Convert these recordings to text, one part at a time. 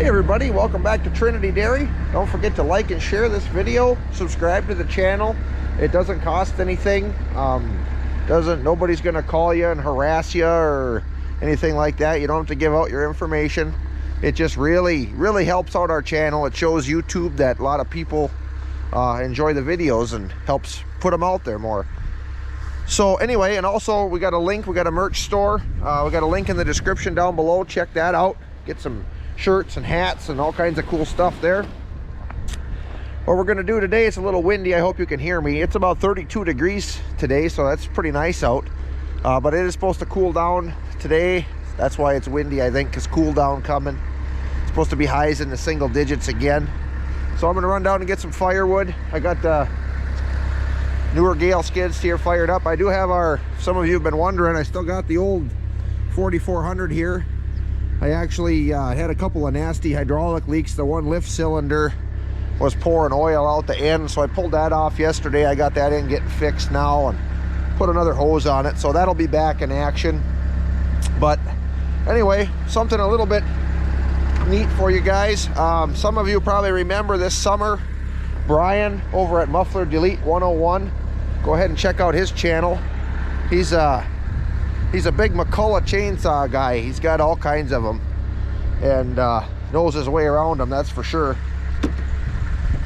everybody, welcome back to Trinity Dairy. Don't forget to like and share this video, subscribe to the channel. It doesn't cost anything. Nobody's gonna call you and harass you or anything like that. You don't have to give out your information. It just really helps out our channel. It shows YouTube that a lot of people enjoy the videos and helps put them out there more. So anyway, and also we got a link, we got a merch store. We got a link in the description down below. Check that out. Get some shirts and hats and all kinds of cool stuff there. What we're gonna do today, it's a little windy. I hope you can hear me. It's about 32 degrees today, so that's pretty nice out. But it is supposed to cool down today. That's why it's windy, I think, because cool down coming. It's supposed to be highs in the single digits again. So I'm gonna run down and get some firewood. I got the newer Gale skid steer fired up. I do have some of you have been wondering, I still got the old 4400 here. I actually had a couple of nasty hydraulic leaks. The one lift cylinder was pouring oil out the end, so I pulled that off yesterday. I got that in getting fixed now and put another hose on it, so that'll be back in action. But anyway, something a little bit neat for you guys. Some of you probably remember this summer, Brian over at Muffler Delete 101. Go ahead and check out his channel. He's a big McCulloch Chainsaw guy. He's got all kinds of them and knows his way around them, that's for sure.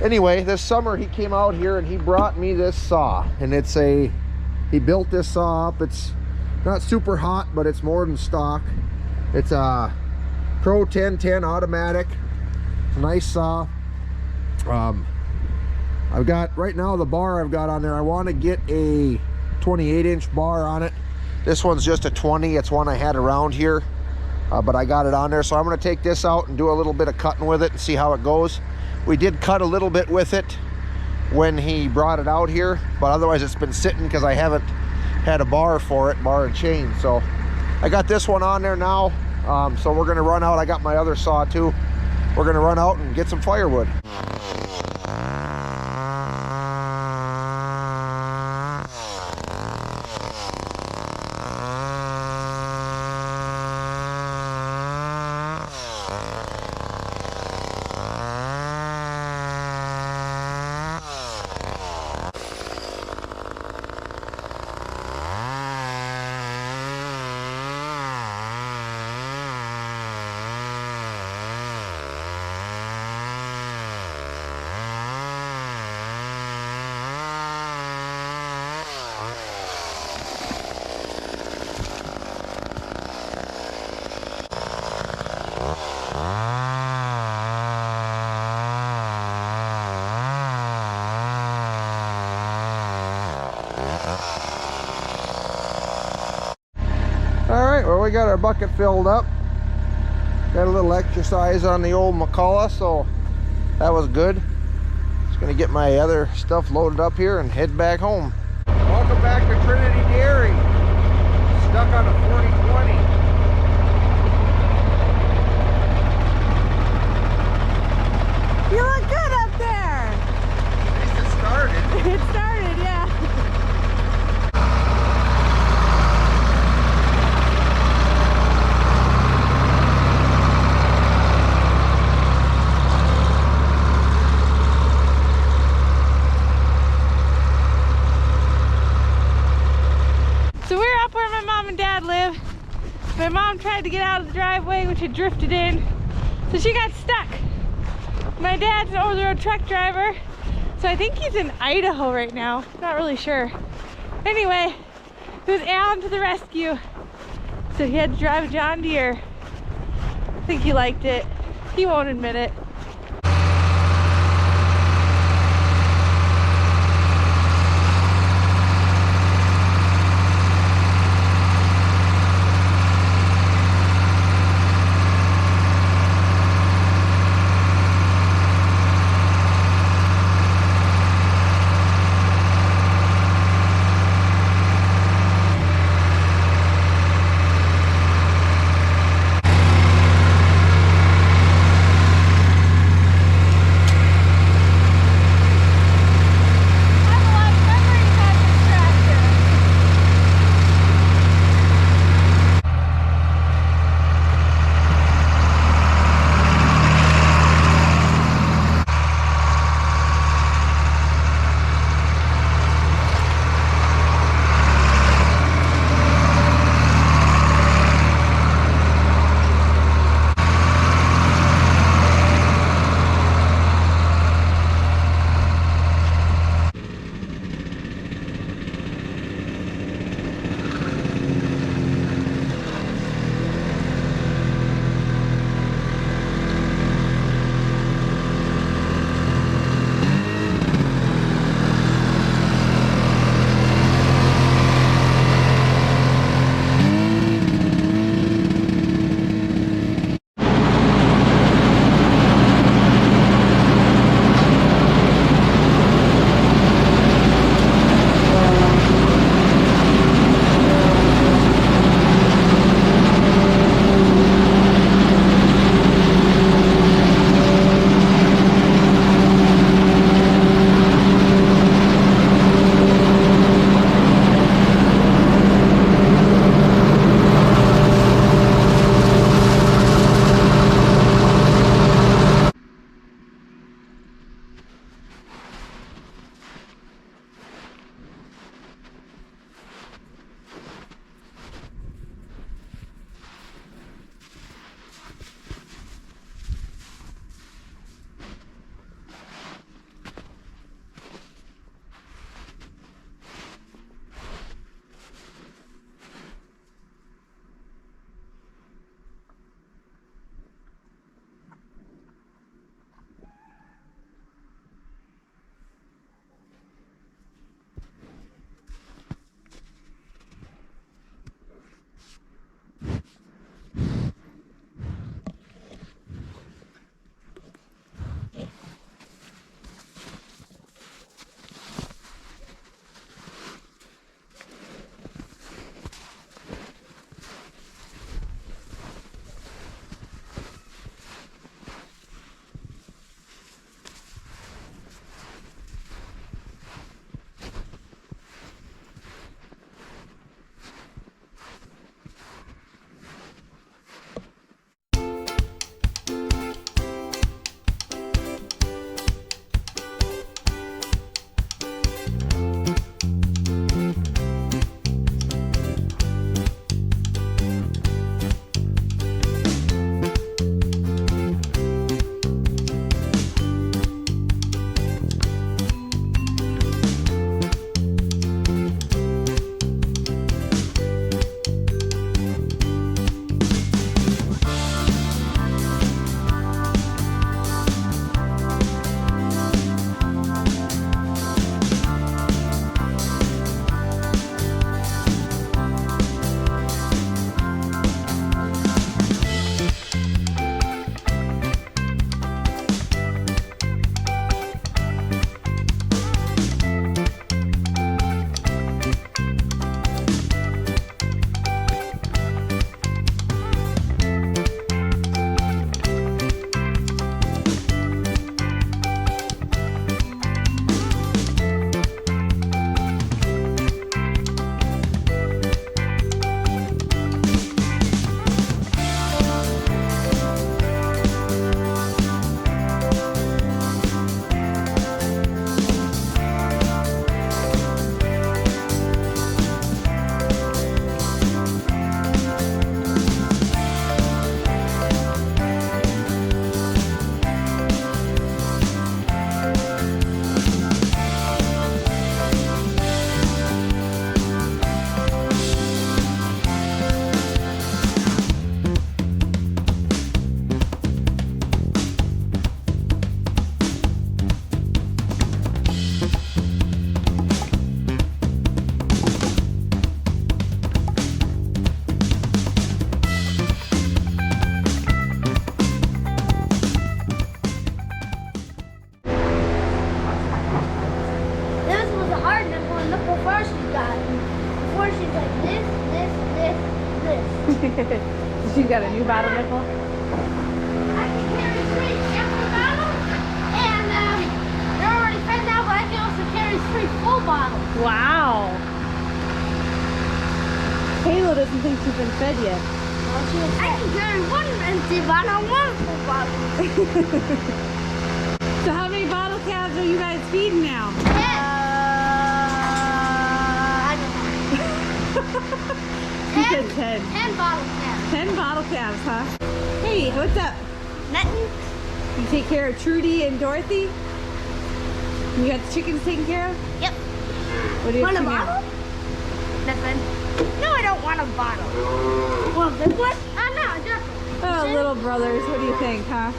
Anyway, this summer he came out here and he brought me this saw, and he built this saw up. It's not super hot, but it's more than stock. It's a Pro 1010 automatic. Nice saw. I've got right now the bar I've got on there, I want to get a 28-inch bar on it. This one's just a 20. It's one I had around here, but I got it on there. So I'm going to take this out and do a little bit of cutting with it and see how it goes. We did cut a little bit with it when he brought it out here, but otherwise it's been sitting because I haven't had a bar for it, bar and chain. So I got this one on there now. So we're going to run out. I got my other saw too. We're going to run out and get some firewood. Alright, well, we got our bucket filled up. Got a little exercise on the old McCulloch, so that was good. Just gonna get my other stuff loaded up here and head back home. Welcome back to Trinity Dairy. Stuck on a 4020. You look good up there. At least it started. It started, yeah. So we're up where my mom and dad live. My mom tried to get out of the driveway, which had drifted in, so she got stuck. My dad's an over-the-road truck driver, so I think he's in Idaho right now. Not really sure. Anyway, it was Alan to the rescue. So he had to drive a John Deere. I think he liked it. He won't admit it. She's got a new bottle nipple. I can carry 3 empty bottles, and they're already fed now, but I can also carry 3 full bottles. Wow. Halo doesn't think she's been fed yet. I can carry 1 empty bottle, 1 full bottle. So how many bottle calves are you guys feeding now? I don't know. You said 10. 10 bottle caps. 10 bottle calves, huh? Hey, what's up? Nothing. You take care of Trudy and Dorothy? You got the chickens taken care of? Yep. What do you Want a do now? bottle? Nothing. No, I don't want a bottle. Want this one? No, just. Oh, little brothers, what do you think, huh?